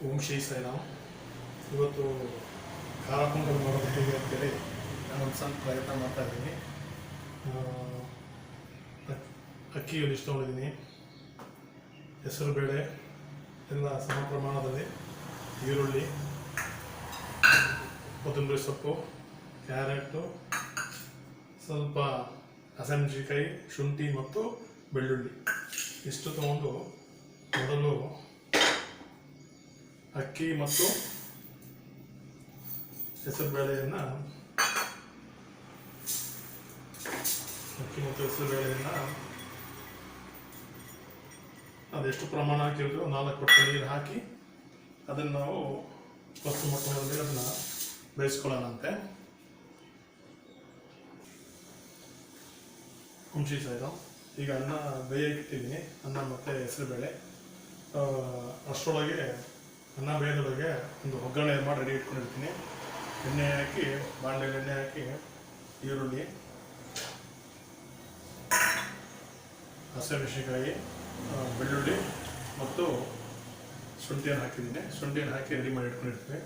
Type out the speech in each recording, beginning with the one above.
ಓಂ ಶ್ರೀ ಸಾಯಿರಾಮ್. ಇವತ್ತು ಖಾರ ಪೊಂಗಲ್ ಮಾಡೋದಕ್ಕೆ ಅಂತೇಳಿ ನಾನು ಒಂದು ಸ್ವಲ್ಪ ಪ್ರಯತ್ನ ಮಾಡ್ತಾಯಿದ್ದೀನಿ. ಅಕ್ಕಿ ಒಂದಿಷ್ಟು ತೊಗೊಂಡಿದ್ದೀನಿ, ಹೆಸರು ಬೇಳೆ ಎಲ್ಲ ಸಮ ಪ್ರಮಾಣದಲ್ಲಿ, ಈರುಳ್ಳಿ, ಕೊತ್ತಂಬರಿ ಸೊಪ್ಪು, ಕ್ಯಾರೆಟು, ಸ್ವಲ್ಪ ಹಸಿಮೆಣಸಿನಕಾಯಿ, ಶುಂಠಿ ಮತ್ತು ಬೆಳ್ಳುಳ್ಳಿ ಇಷ್ಟು ತಗೊಂಡು ಮೊದಲು ಅಕ್ಕಿ ಮತ್ತು ಹೆಸರುಬೇಳೆಯನ್ನು ಅದೆಷ್ಟು ಪ್ರಮಾಣ ಹಾಕಿರ್ತೀವೋ 4 ಪಟ್ಟು ನೀರು ಹಾಕಿ ಅದನ್ನು ನಾವು ಫಸ್ಟ್ ಮೊಟ್ಟಮೊದಲಿಗೆ ಅದನ್ನು ಬೇಯಿಸ್ಕೊಳ್ಳೋಣಂತೆ. ಹುಣಸಿ ಸಾಯಿರಾಮ್. ಈಗ ಅನ್ನ ಬೇಯಕ್ಕಿಟ್ಟಿದ್ದೀನಿ, ಅನ್ನ ಮತ್ತು ಹೆಸರುಬೇಳೆ. ಅಷ್ಟರೊಳಗೆ ಅನ್ನ ಬೇಯೋದ್ರೊಳಗೆ ಒಂದು ಒಗ್ಗರಣೆ ಮಾಡಿ ರೆಡಿ ಇಟ್ಕೊಂಡಿರ್ತೀನಿ. ಎಣ್ಣೆ ಹಾಕಿ, ಬಾಣಲೆಯಲ್ಲಿ ಎಣ್ಣೆ ಹಾಕಿ, ಈರುಳ್ಳಿ, ಹಸಿಮೆಣಸಿನಕಾಯಿ, ಬೆಳ್ಳುಳ್ಳಿ ಮತ್ತು ಶುಂಠಿಯನ್ನು ಹಾಕಿದ್ದೀನಿ. ಶುಂಠಿಯನ್ನು ಹಾಕಿ ರೆಡಿ ಮಾಡಿ ಇಟ್ಕೊಂಡಿರ್ತೀನಿ.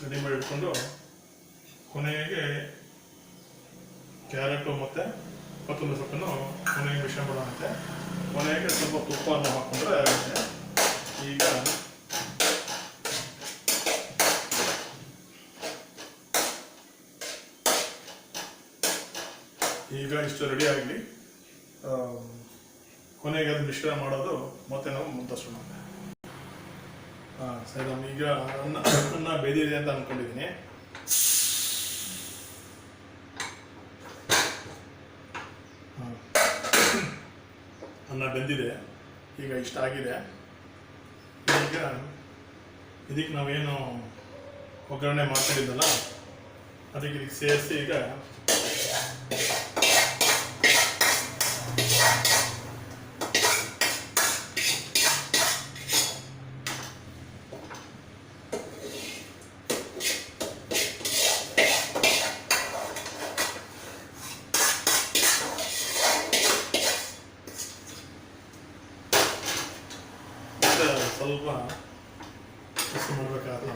ರೆಡಿ ಮಾಡಿ ಇಟ್ಕೊಂಡು ಕೊನೆಗೆ ಕ್ಯಾರೆಟು ಮತ್ತು ಕೊತ್ತಂಬರಿ ಸೊಪ್ಪನ್ನು ಕೊನೆಗೆ ಮಿಶ್ರಣ ಮಾಡೋಣಂತೆ. ಕೊನೆಗೆ ಸ್ವಲ್ಪ ತುಪ್ಪವನ್ನು ಹಾಕ್ಕೊಂಡ್ರೆ ಆಗುತ್ತೆ. ಈಗ ಇಷ್ಟು ರೆಡಿ ಆಗಲಿ. ಕೊನೆಗೆ ಅದು ಮಿಶ್ರಣ ಮಾಡೋದು ಮತ್ತೆ ನಾವು ಮುಂದುವರ್ಸೋಣ. ಸರಿ, ನಾನು ಈಗ ಅನ್ನ ಬೇದಿದೆ ಅಂತ ಅಂದ್ಕೊಂಡಿದ್ದೀನಿ. ಅನ್ನ ಬೆಂದಿದೆ, ಈಗ ಇಷ್ಟ ಆಗಿದೆ. ಈಗ ಇದಕ್ಕೆ ನಾವೇನು ಒಗ್ಗರಣೆ ಮಾಡ್ಕೊಂಡಿದ್ದಲ್ಲ ಅದಕ್ಕೆ ಇದಕ್ಕೆ ಸೇರಿಸಿ ಈಗ ಸ್ವಲ್ಪ ಮಿಕ್ಸ್ ಮಾಡಬೇಕಾದ್ರೆ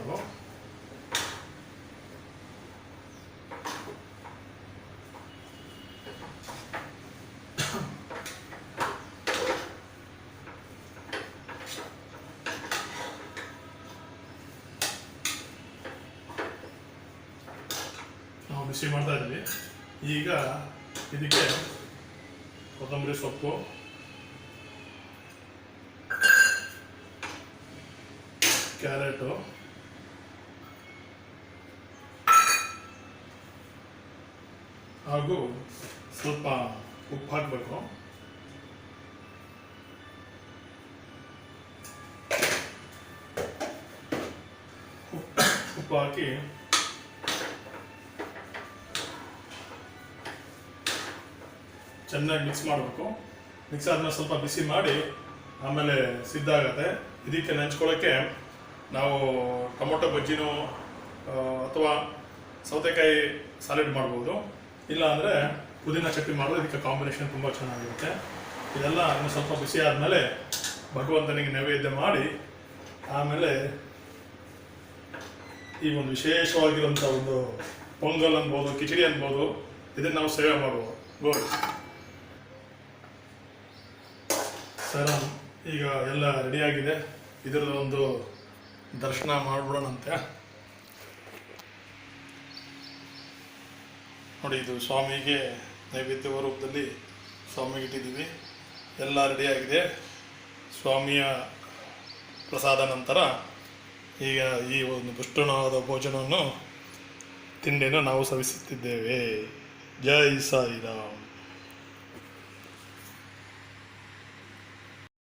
ನಾವು ಬಿಸಿ ಮಾಡ್ತಾ ಇದ್ದೀವಿ. ಈಗ ಇದಕ್ಕೆ ಕೊತ್ತಂಬರಿ ಸೊಪ್ಪು, ಕ್ಯಾರೆಟು, ಹಾಗೂ ಸ್ವಲ್ಪ ಉಪ್ಪು ಹಾಕಬೇಕು. ಉಪ್ಪು ಹಾಕಿ ಚೆನ್ನಾಗಿ ಮಿಕ್ಸ್ ಮಾಡಬೇಕು. ಮಿಕ್ಸ್ ಆದ್ಮೇಲೆ ಸ್ವಲ್ಪ ಬಿಸಿ ಮಾಡಿ ಆಮೇಲೆ ಸಿದ್ಧ ಆಗುತ್ತೆ. ಇದಕ್ಕೆ ನೆಂಚ್ಕೊಳ್ಳೋಕ್ಕೆ ನಾವು ಟೊಮೊಟೊ ಬಜ್ಜಿನೋ ಅಥವಾ ಸೌತೆಕಾಯಿ ಸಾಲೆಡ್ ಮಾಡ್ಬೋದು. ಇಲ್ಲ ಅಂದರೆ ಪುದೀನ ಚಟ್ನಿ ಮಾಡೋದು ಇದಕ್ಕೆ ಕಾಂಬಿನೇಷನ್ ತುಂಬ ಚೆನ್ನಾಗಿರುತ್ತೆ. ಇದೆಲ್ಲ ಇನ್ನು ಸ್ವಲ್ಪ ಬಿಸಿ ಆದಮೇಲೆ ಭಗವಂತನಿಗೆ ನೈವೇದ್ಯ ಮಾಡಿ ಆಮೇಲೆ ಈ ಒಂದು ವಿಶೇಷವಾಗಿರುವಂಥ ಒಂದು ಪೊಂಗಲ್ ಅನ್ಬೋದು, ಕಿಚಡಿ ಅನ್ಬೋದು, ಇದನ್ನು ನಾವು ಸೇವೆ ಮಾಡ್ಬೋದು. ಗೋಡ್ ಸರ್, ಈಗ ಎಲ್ಲ ರೆಡಿಯಾಗಿದೆ. ಇದರದ್ದು ಒಂದು ದರ್ಶನ ಮಾಡಿಬಿಡೋಣಂತೆ. ನೋಡಿ, ಇದು ಸ್ವಾಮಿಗೆ ನೈವೇದ್ಯ ರೂಪದಲ್ಲಿ ಸ್ವಾಮಿಗೆ ಇಟ್ಟಿದ್ದೀವಿ. ಎಲ್ಲ ರೆಡಿಯಾಗಿದೆ. ಸ್ವಾಮಿಯ ಪ್ರಸಾದ ನಂತರ ಈಗ ಈ ಒಂದು ಪುಷ್ಟವಾದ ಭೋಜನವನ್ನು ತಿಂಡಿಯನ್ನು ನಾವು ಸವಿಸುತ್ತಿದ್ದೇವೆ. ಜೈ ಸಾಯಿರಾಮ್.